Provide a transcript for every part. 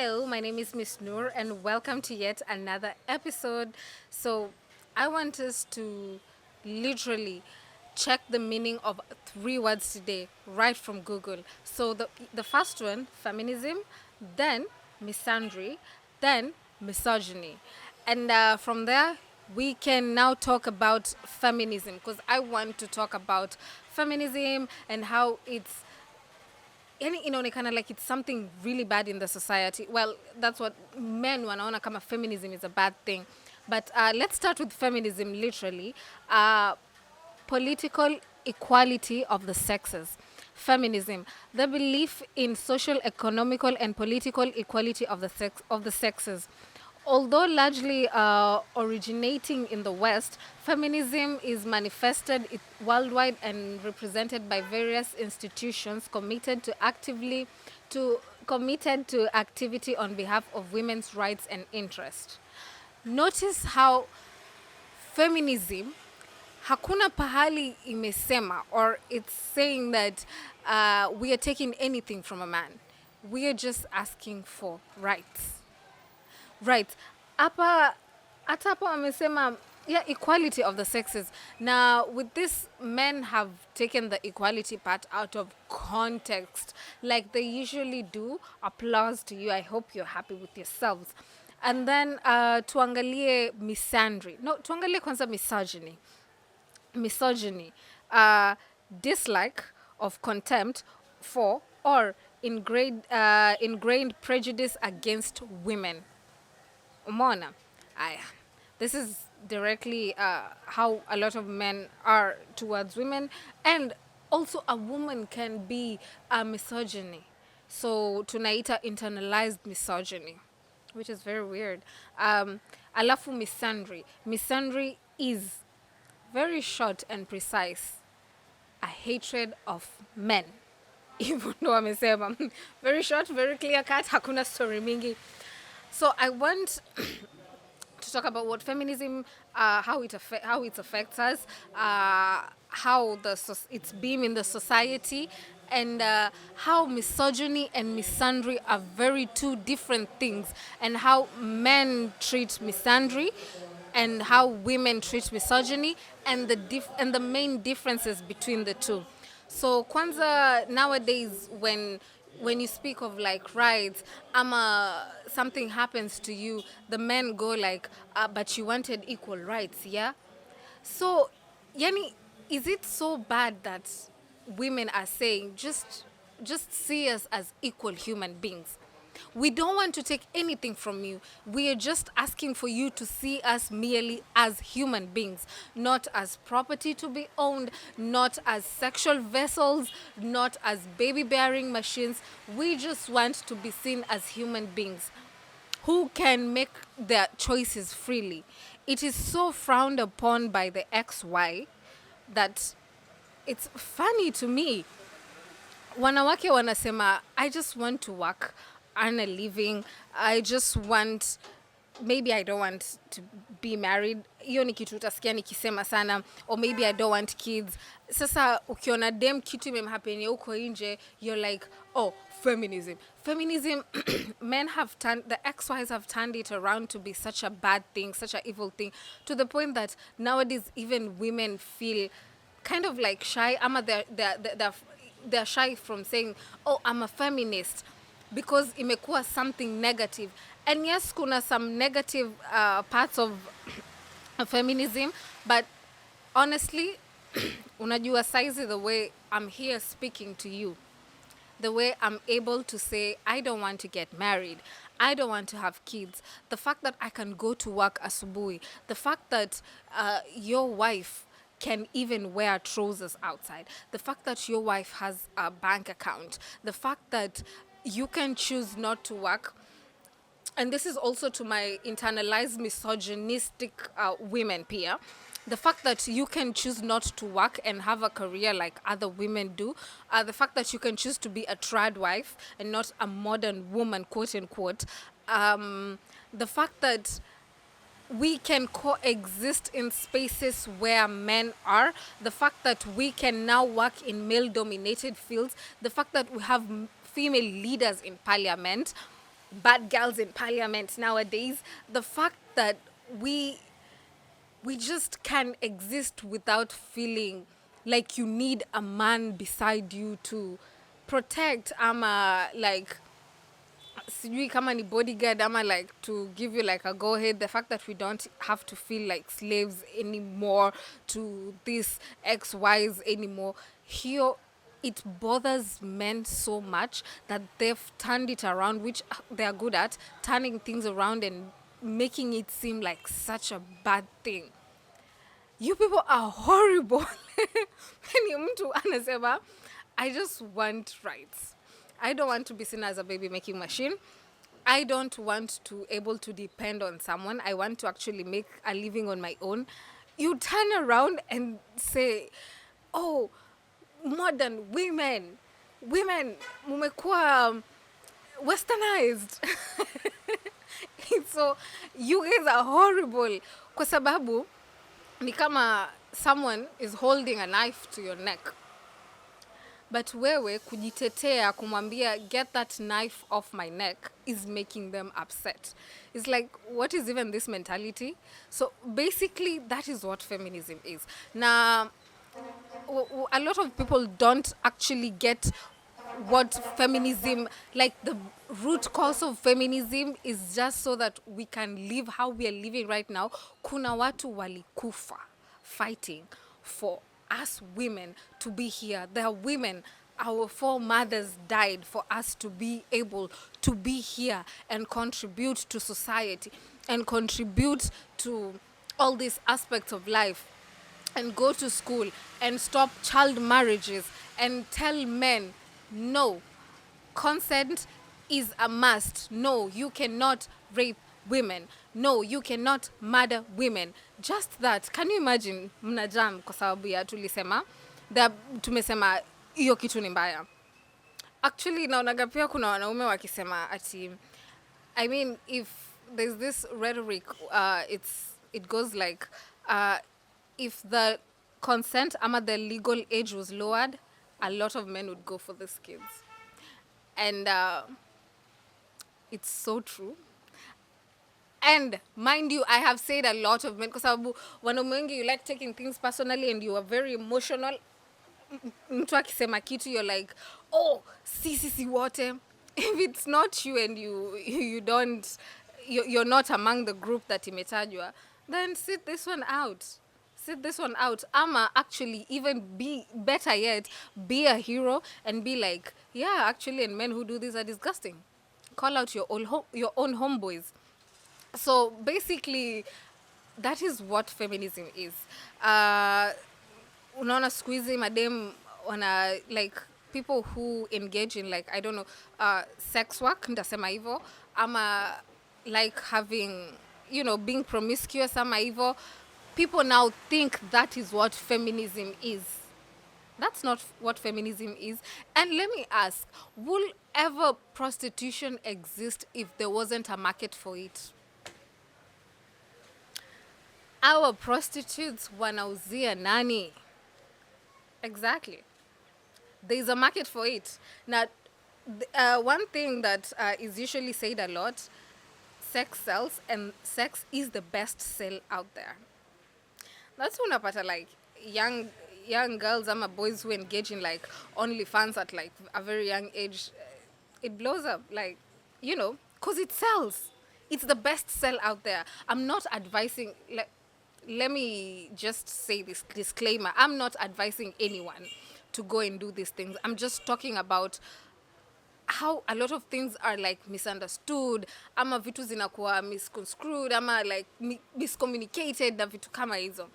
Hello, my name is Miss Noor, and welcome to yet another episode. So, I want us to literally check the meaning of three words today, right from Google. So, the first one, feminism, then misandry, then misogyny. And from there, we can now talk about feminism because I want to talk about feminism and how it's yani inaonekana like it's something really bad in the society. Well, that's what men wanaona kama feminism is a bad thing. But let's start with feminism literally. Political equality of the sexes. Feminism, the belief in social, economical, and political equality of the sexes. Although largely originating in the West, feminism is manifested worldwide and represented by various institutions committed to activity on behalf of women's rights and interest. Notice how feminism hakuna pahali imesema or it's saying that we are taking anything from a man. We are just asking for rights. Right. Hapa hata hapo wamesema yeah, equality of the sexes. Now with this, men have taken the equality part out of context like they usually do. Applause to you. I hope you're happy with yourselves. And then tuangalie misandry. No, tuangalie kwanza misogyny. Misogyny, dislike of contempt for or ingrained prejudice against women. Umona, aya. This is directly how a lot of men are towards women, and also a woman can be a misogyny. So tunaita internalized misogyny, which is very weird. Alafu misandry. Misandry is very short and precise, a hatred of men. Even though amesema very short, very clear cut, hakuna story mingi. So I want to talk about what feminism, how it affects us, how it's beam in the society, and how misogyny and misandry are very two different things, and how men treat misandry and how women treat misogyny, and the main differences between the two. So kwanza nowadays when you speak of like rights, something happens to you, the men go like, but you wanted equal rights, yeah? So, yani, is it so bad that women are saying just see us as equal human beings? We don't want to take anything from you. We are just asking for you to see us merely as human beings, not as property to be owned, not as sexual vessels, not as baby bearing machines. We just want to be seen as human beings who can make their choices freely. It is so frowned upon by the XY that it's funny to me. Wanawake wanasema, I just want to work, earn a living. I just want, maybe I don't want to be married. Hiyo ni kitu utasikia nikisema sana. Or maybe I don't want kids. Sasa ukiona dem kitu imemhapenia huko nje, you're like, oh, feminism. Feminism, the XYs have turned it around to be such a bad thing, such an evil thing, to the point that nowadays even women feel kind of like shy. They're shy from saying, oh, I'm a feminist, because imekuwa something negative. And yes, kuna some negative parts of feminism, but honestly, unajua saizi, the way I'm here speaking to you, the way I'm able to say, I don't want to get married, I don't want to have kids, the fact that I can go to work asubuhi, the fact that your wife can even wear trousers outside, the fact that your wife has a bank account, the fact that you can choose not to work. And this is also to my internalized misogynistic women peer. The fact that you can choose not to work and have a career like other women do. The fact that you can choose to be a trad wife and not a modern woman, quote unquote. The fact that we can coexist in spaces where men are, the fact that we can now work in male dominated fields, the fact that we have female leaders in parliament, bad girls in parliament nowadays. The fact that we we just can exist without feeling like you need a man beside you to protect ama like sijui kama ni bodyguard ama like to give you like a go ahead. The fact that we don't have to feel like slaves anymore to this XYs anymore here, it bothers men so much that they've turned it around, which they are good at, turning things around and making it seem like such a bad thing. You people are horrible. Ni mtu anasema, I just want rights. I don't want to be seen as a baby making machine. I don't want to able to depend on someone. I want to actually make a living on my own. You turn around and say, oh, modern women mumekuwa westernized. So you guys are horrible kwa sababu ni kama someone is holding a knife to your neck, but wewe kujitetea kumwambia get that knife off my neck is making them upset. It's like, what is even this mentality? So basically that is what feminism is. Now a lot of people don't actually get what feminism, like the root cause of feminism is just so that we can live how we are living right now. Kuna watu walikufa fighting for us women to be here. There are women, our foremothers died for us to be able to be here and contribute to society and contribute to all these aspects of life and go to school and stop child marriages and tell men, no, consent is a must. No, you cannot rape women. No, you cannot murder women. Just that. Can you imagine mnajam kwa sababu ya tulisema tumesema hiyo kitu ni mbaya. Actually naonaga pia kuna wanaume wakisema ati, I mean, if there's this rhetoric, it goes like if the consent ama the legal age was lowered, a lot of men would go for these kids. And it's so true. And mind you, I have said a lot of men, because wanaume wengi, you like taking things personally and you are very emotional. Mtu akisema kitu, you're like, oh, si wote. If it's not you and you don't, you're not among the group that imetajwa, then sit this one out. Ama actually even be better yet, be a hero and be like, yeah, actually, and men who do this are disgusting. Call out your own homeboys. So basically, that is what feminism is. Unaona squeezy madem wana like people who engage in like, I don't know, sex work, ndasema hivyo, ama like having, being promiscuous ama hivyo. People now think that is what feminism is. That's not what feminism is. And let me ask, will ever prostitution exist if there wasn't a market for it? Our prostitutes wanauzia nani? Exactly. There's a market for it. Now, one thing that is usually said a lot, sex sells, and sex is the best sell out there. That's unapata like young girls ama boys who engage in like OnlyFans at like a very young age. It blows up, like, because it sells. It's the best sell out there. I'm not advising, let me just say this disclaimer. I'm not advising anyone to go and do these things. I'm just talking about how a lot of things are like misunderstood, ama vitu zinakuwa misconstrued, ama like miscommunicated na vitu kama hizo.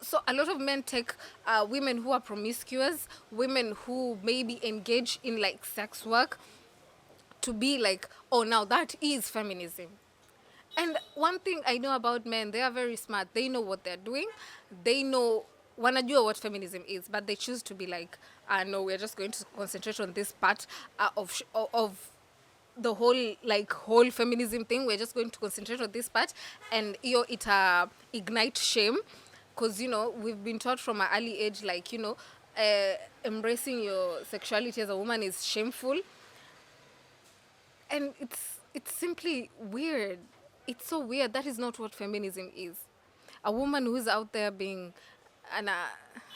So a lot of men take women who are promiscuous, women who maybe engage in like sex work, to be like, oh, now that is feminism. And one thing I know about men, they are very smart. They know what they're doing. They know, wanajua what feminism is, but they choose to be like, no, we're just going to concentrate on this part of the whole feminism thing. We're just going to concentrate on this part, and it ignite shame, because we've been taught from an early age, like, embracing your sexuality as a woman is shameful, and it's simply weird. It's so weird. That is not what feminism is. A woman who's out there being ana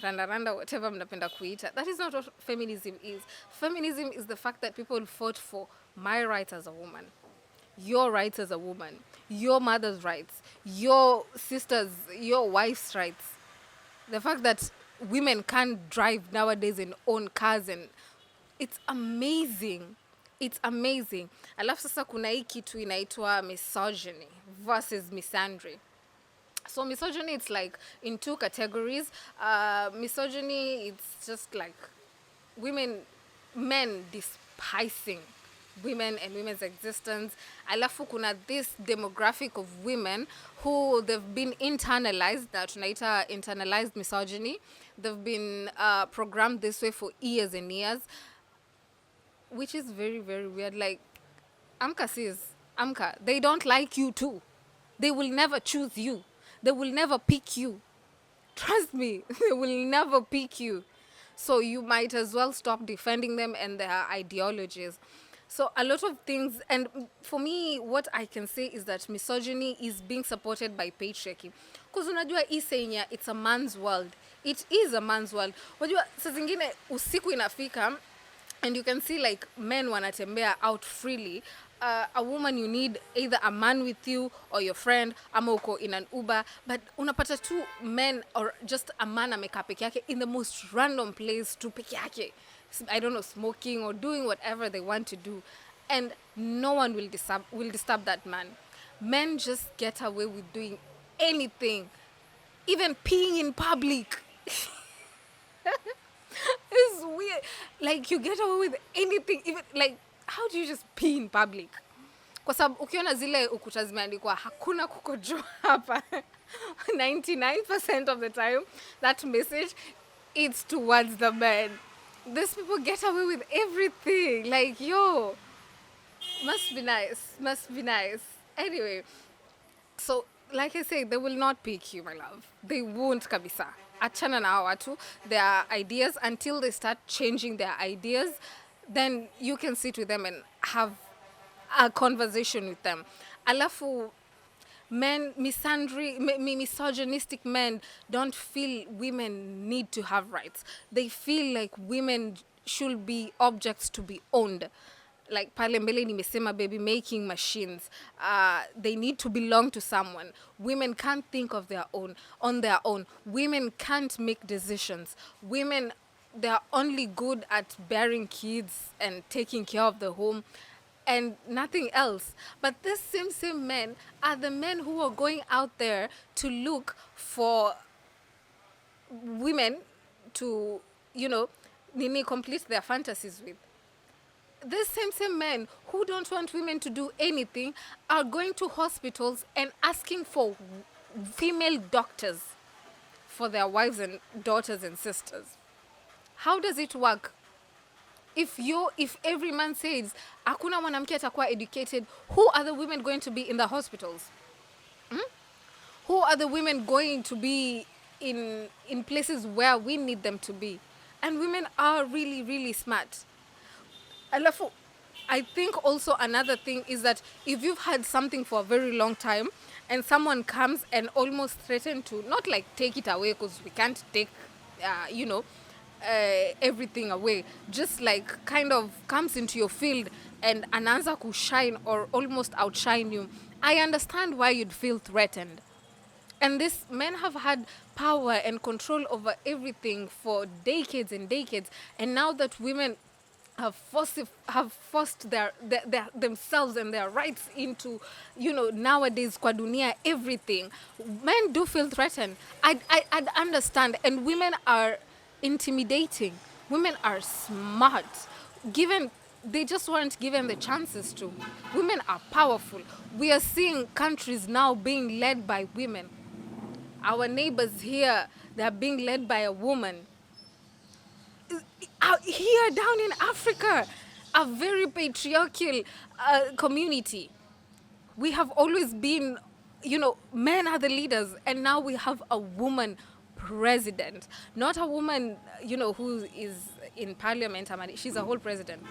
randa randa, whatever mnapenda kuita. That is not what feminism is. Feminism is the fact that people fought for my rights as a woman, your rights as a woman, your mother's rights, your sister's, your wife's rights. The fact that women can't drive nowadays and own cars, and it's amazing. It's amazing. Alafu sasa kuna hii kitu inaitwa misogyny versus misandry. So misogyny, it's like in two categories. Misogyny, it's just like men despising women and women's existence. Alafu kuna this demographic of women who they've been internalized, na tunaita internalized misogyny. They've been programmed this way for years and years, which is very, very weird. Like, Amka says, Amka, they don't like you too. They will never choose you. They will never pick you. Trust me, they will never pick you. So you might as well stop defending them and their ideologies. So a lot of things, and for me, what I can say is that misogyny is being supported by patriarchy. Because unajua hii saying ya, it's a man's world. It is a man's world. Unajua saa zingine usiku inafika, and you can see like men wanatembea out freely. A woman, you need either a man with you or your friend, ama uko in an Uber, but unapata two men or just a man amekaa peke yake in the most random place tu peke yake, I don't know, smoking or doing whatever they want to do, and no one will disturb that man. Men just get away with doing anything, even peeing in public. It's weird. Like, you get away with anything, even like, how do you just pee in public? Kwa sababu ukiona zile ukuta zimeandikwa hakuna kukojoa hapa, 99% of the time that message, it's towards the men. These people get away with everything. Like, yo, must be nice. Anyway, so like I say, they will not pick you, my love. They won't kabisa. Achana na hawa watu, their ideas, until they start changing their ideas, then you can sit with them and have a conversation with them. Alafu, men, misogynistic men don't feel women need to have rights. They feel like women should be objects to be owned. Like pale mbele nimesema baby making machines. They need to belong to someone. Women can't think of on their own. Women can't make decisions. Women, they're only good at bearing kids and taking care of the home and nothing else. But these same men are the men who are going out there to look for women to, complete their fantasies with. These same men who don't want women to do anything are going to hospitals and asking for female doctors for their wives and daughters and sisters. How does it work? If every man says hakuna mwanamke atakuwa educated, who are the women going to be in the hospitals? Who are the women going to be in places where we need them to be? And women are really, really smart. Alafu, I think also another thing is that if you've had something for a very long time and someone comes and almost threaten to, not like take it away because we can't take, everything away, just like kind of comes into your field and anaanza kushine or almost outshine you, I understand why you'd feel threatened. And these men have had power and control over everything for decades and decades. And now that women have forced their themselves and their rights into, nowadays kwa dunia, everything, men do feel threatened. I'd understand. And women are intimidating. Women are smart. They just weren't given the chances to. Women are powerful. We are seeing countries now being led by women. Our neighbors here, they're being led by a woman. Here down in Africa, a very patriarchal community. We have always been, men are the leaders, and now we have a woman president. Not a woman, who is in parliament. She's a whole president.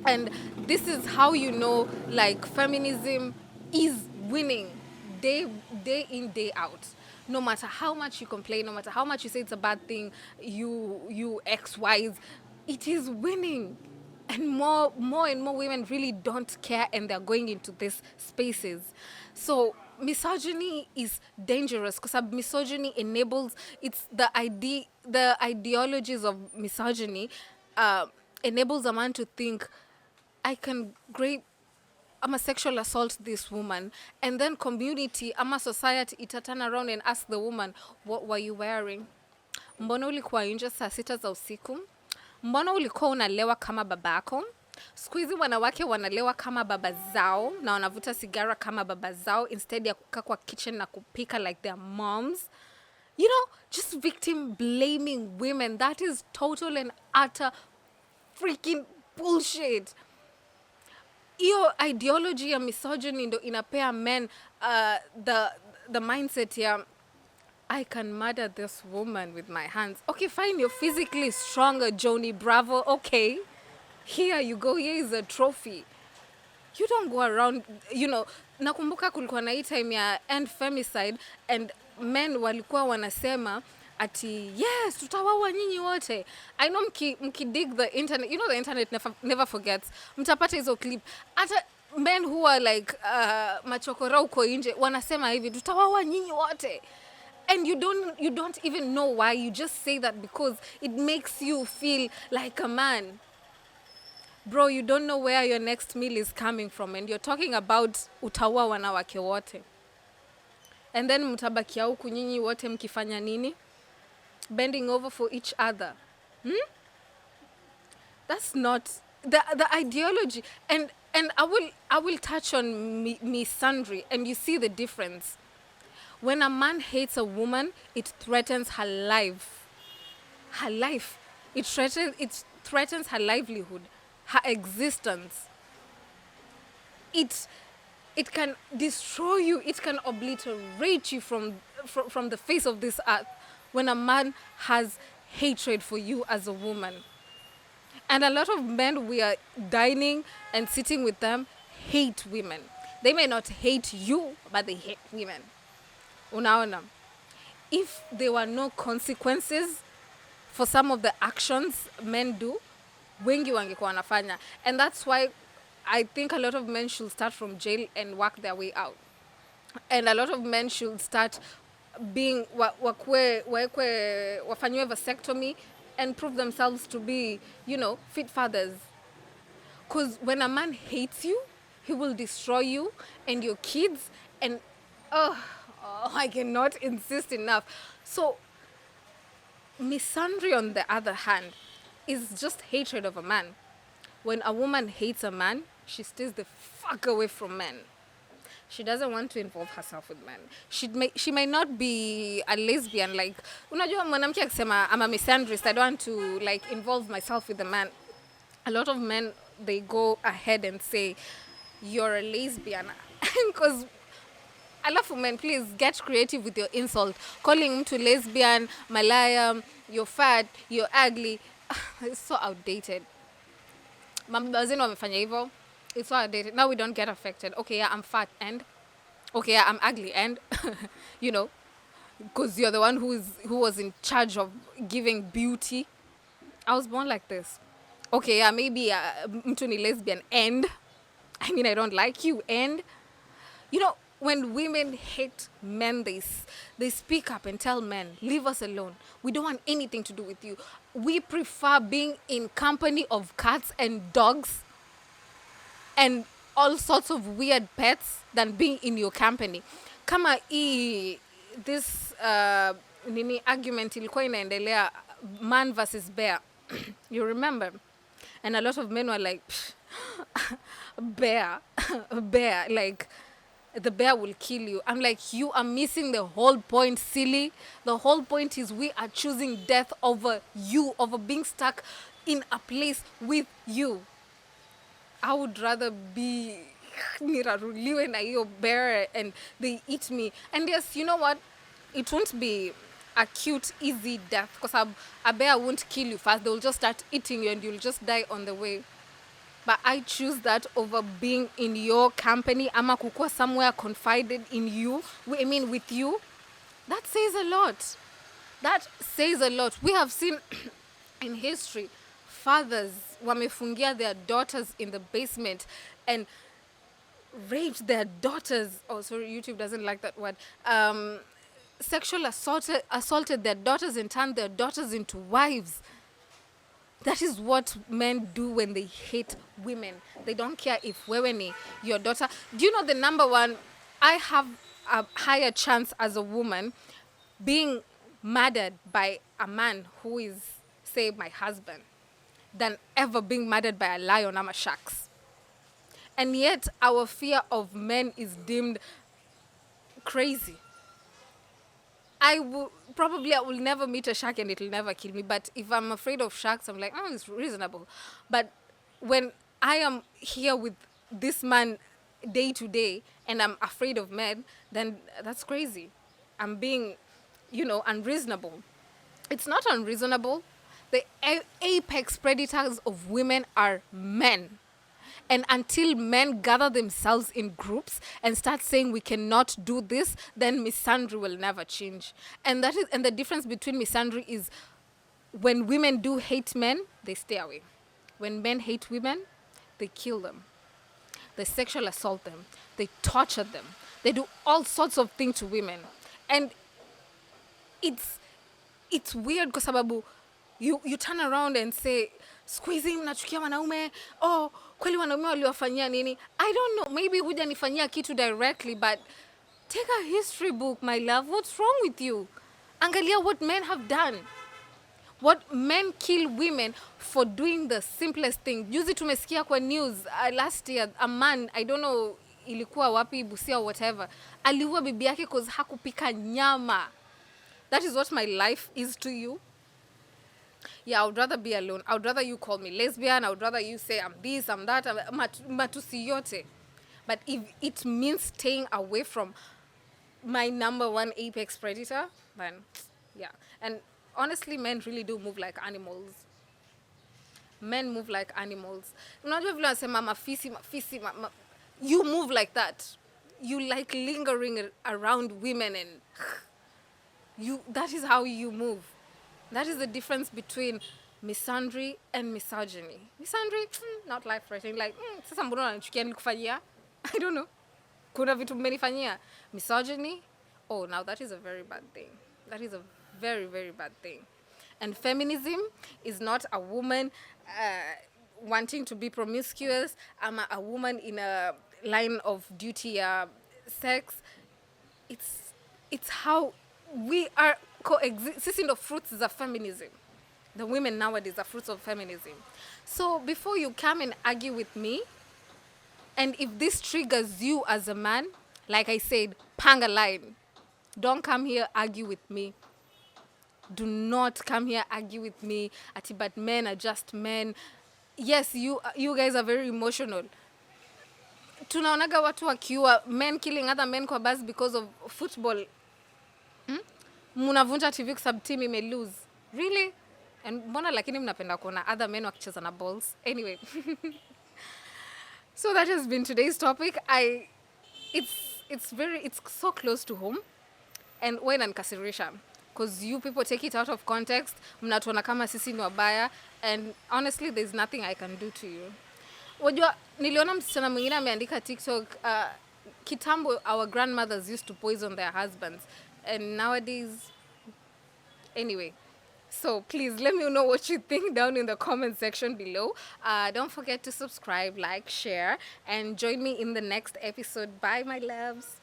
And this is how you know, like, feminism is winning day in, day out. No matter how much you complain, no matter how much you say it's a bad thing, you XYs, it is winning. And more and more women really don't care, and they're going into these spaces. So misogyny is dangerous because misogyny enables, it's the ideologies of misogyny uh, enables a man to think, I can grape, I'm a sexual assault this woman, and then community, I'm a society, ita turn around and ask the woman, what were you wearing? Mbona ulikuwa nje saa 6 za usiku? Mbona ulikuwa unalewa kama babako? Siku hizi wanawake wanalewa kama baba zao na wanavuta sigara kama baba zao instead ya kukaa kwa kitchen na kupika like their moms. You know, just victim blaming women. That is total and utter freaking bullshit. Hiyo ideology ya misogyny ndo inapea men the mindset ya, I can murder this woman with my hands. Okay, fine, you're physically stronger, Joni Bravo. Okay, here you go, here is a trophy. You don't go around, you know, nakumbuka kulikuwa na hii time ya end femicide, and men walikuwa wanasema ati yes, tutawaua nyinyi wote. I know mki dig the internet, you know the internet never forgets. Mtapata hizo clip. Hata men who are like machokora uko nje wanasema hivi, tutawaua nyinyi wote. And you don't even know why. You just say that because it makes you feel like a man. Bro, you don't know where your next meal is coming from, and you're talking about utaua wanawake wote. And then mtabakia huku nyinyi wote mkifanya nini? Bending over for each other. That's not the ideology. And I will touch on misandry, and you see the difference. When a man hates a woman, it threatens her life. Her life. It threatens her livelihood, her existence. It can destroy you. It can obliterate you from the face of this earth when a man has hatred for you as a woman. And a lot of men we are dining and sitting with them hate women. They may not hate you, but they hate women. Unaona. If there were no consequences for some of the actions men do, wengi wangekuwa wanafanya. And that's why I think a lot of men should start from jail and work their way out. And a lot of men should start being wafanywe vasectomy and prove themselves to be, you know, fit fathers. Because when a man hates you, he will destroy you and your kids. And I cannot insist enough. So misandry, on the other hand, is just hatred of a man. When a woman hates a man, she stays the fuck away from men. She doesn't want to involve herself with men. She may not be a lesbian. Like, unajua mwanamke akisema, I'm a misandrist, I don't want to like involve myself with a man. A lot of men, they go ahead and say, you're a lesbian. Because I love men, please get creative with your insult. Calling mtu lesbian, malaya, you're fat, you're ugly. It's so outdated. Mama zenu wamefanya hivyo. It's so outdated. Now we don't get affected. Okay, yeah, I'm fat and okay, yeah, I'm ugly and you know, because you're the one who was in charge of giving beauty. I was born like this. Okay, yeah, maybe mtu ni lesbian and I mean I don't like you and you know, when women hate men, they speak up and tell men, leave us alone. We don't want anything to do with you. We prefer being in company of cats and dogs and all sorts of weird pets than being in your company. Kama this nini argument ilikuwa inaendelea, man versus bear. You remember? And a lot of men were like, bear, like, the bear will kill you. I'm like, you are missing the whole point, silly. The whole point is we are choosing death over you, over being stuck in a place with you. I would rather be niraruliwe na hiyo bear and they eat me. And yes, you know what? It won't be a cute, easy death because a bear won't kill you fast. They'll just start eating you and you'll just die on the way. but I choose that over being in your company ama kukua somewhere confided in you, I mean with you. That says a lot. That says a lot. We have seen in history fathers wamefungia their daughters in the basement and raped their daughters. Oh, sorry, YouTube doesn't like that word. Sexual assaulted their daughters and turned their daughters into wives. That is what men do when they hate women. They don't care if wewe ni your daughter. Do you know the number one? I have a higher chance as a woman being murdered by a man who is, say, my husband, than ever being murdered by a lion or a sharks. And yet our fear of men is deemed crazy. I will never meet a shark and it'll never kill me. But if I'm afraid of sharks, I'm like, oh, it's reasonable. But when I am here with this man day to day and I'm afraid of men, then that's crazy. I'm being, unreasonable. It's not unreasonable. The apex predators of women are men. And until men gather themselves in groups and start saying we cannot do this, then misandry will never change. And the difference between misandry is when women do hate men, they stay away. When men hate women, they kill them. They sexual assault them. They torture them. They do all sorts of things to women. And it's weird kwa sababu you turn around and say siku hizi mnachukia wanaume, oh kweli wanaume waliwafanyia nini? I don't know, maybe hujanifanyia kitu directly, but take a history book, my love. What's wrong with you? Angalia what men have done. What men kill women for doing the simplest thing. Juzi tumesikia kwa news last year, a man, I don't know ilikuwa wapi, Busia or whatever, aliua bibi yake cause hakupika nyama. That is what my life is to you. Yeah, I would rather be alone. I would rather you call me lesbian. I would rather you say I'm this, I'm that, matusi yote. But if it means staying away from my number one apex predator, then yeah. And honestly, men really do move like animals. Men move like animals. Unajua vile wanasema mafisi, you move like that. You like lingering around women and that is how you move. That is the difference between misandry and misogyny. Misandry, not life-threatening. Like, sasa mbona unanichukia nilikufanyia? I don't know. Kuna vitu mmenifanyia. Misogyny, oh, now that is a very bad thing. That is a very, very bad thing. And feminism is not a woman wanting to be promiscuous. I'm a woman in a line of duty sex. It's how we are coexisting. The fruits of feminism. The women nowadays are fruits of feminism. So before you come and argue with me, and if this triggers you as a man, like I said, pang a line. Don't come here argue with me. Do not come here argue with me. But men are just men. Yes, you guys are very emotional. Tunaonaga watu wakiwa men killing other men kwa bus because of football. Munavunja TV kwa sababu team ime lose. Really? And mbona lakini mnapenda kuona other men wakicheza na balls. Anyway. So that has been today's topic. It's so close to home. And when ankasirisha, because you people take it out of context, mnatuona kama sisi ni wabaya, and honestly there's nothing I can do to you. Wajua niliona msichana mwingine ameandika TikTok, kitambo our grandmothers used to poison their husbands, and nowadays anyway. So please let me know what you think down in the comment section below. Don't forget to subscribe, like, share, and join me in the next episode. Bye, my loves.